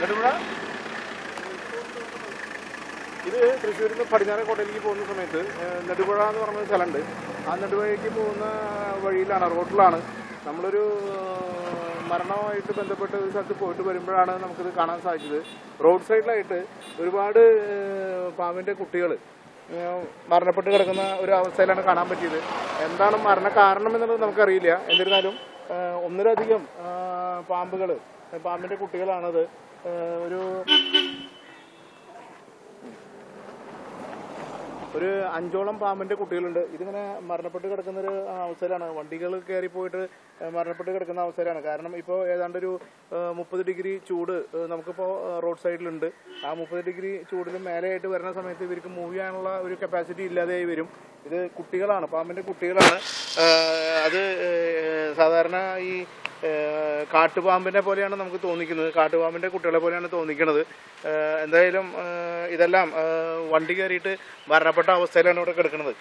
നെടുപുഴ ഇത് തൃശ്ശൂരിൽ നിന്ന് പടിഞ്ഞാറേക്കോട്ടയിലേക്ക് പോകുന്ന സമയത്ത് നെടുപുഴ എന്ന് പറഞ്ഞ സ്ഥലമുണ്ട്. ആ നെടുപുഴയ്ക്ക് പോകുന്ന വഴിയിലാണ്, റോഡിലാണ്. നമ്മളൊരു മരണവുമായിട്ട് ബന്ധപ്പെട്ട് ഒരു സ്ഥലത്ത് പോയിട്ട് വരുമ്പോഴാണ് നമുക്കിത് കാണാൻ സാധിച്ചത്. റോഡ് സൈഡിലായിട്ട് ഒരുപാട് പാമ്പിൻ്റെ കുട്ടികൾ മരണപ്പെട്ട് കിടക്കുന്ന ഒരു അവസ്ഥയിലാണ് കാണാൻ പറ്റിയത്. എന്താണ് മരണ കാരണം എന്നുള്ളത് നമുക്കറിയില്ല. എന്നിരുന്നാലും ഒന്നിലധികം പാമ്പിൻ്റെ കുട്ടികളാണത്. ഒരു 5ഓളം പാമ്പിൻ്റെ കുട്ടികളുണ്ട്. ഇതിങ്ങനെ മരണപ്പെട്ട് കിടക്കുന്നൊരു അവസ്ഥയിലാണ്. വണ്ടികൾ കയറിപ്പോയിട്ട് മരണപ്പെട്ട് കിടക്കുന്ന അവസ്ഥയിലാണ്. കാരണം ഇപ്പോൾ ഏതാണ്ടൊരു 30 ഡിഗ്രി ചൂട് നമുക്കിപ്പോൾ റോഡ് സൈഡിലുണ്ട്. ആ 30 ഡിഗ്രി ചൂടിന് മേലെയായിട്ട് വരുന്ന സമയത്ത് ഇവർക്ക് മൂവ് ചെയ്യാനുള്ള ഒരു കപ്പാസിറ്റി ഇല്ലാതെയായി വരും. ഇത് കുട്ടികളാണ്, പാമ്പിൻ്റെ കുട്ടികളാണ്. അത് സാധാരണ ഈ കാട്ടുപാമ്പിനെ പോലെയാണ് നമുക്ക് തോന്നിക്കുന്നത്, കാട്ടുപാമ്പിൻ്റെ കുട്ടികളെ പോലെയാണ് തോന്നിക്കുന്നത്. എന്തായാലും ഇതെല്ലാം വണ്ടി കയറിയിട്ട് മരണപ്പെട്ട അവസ്ഥയിലാണ് ഇവിടെ കിടക്കുന്നത്.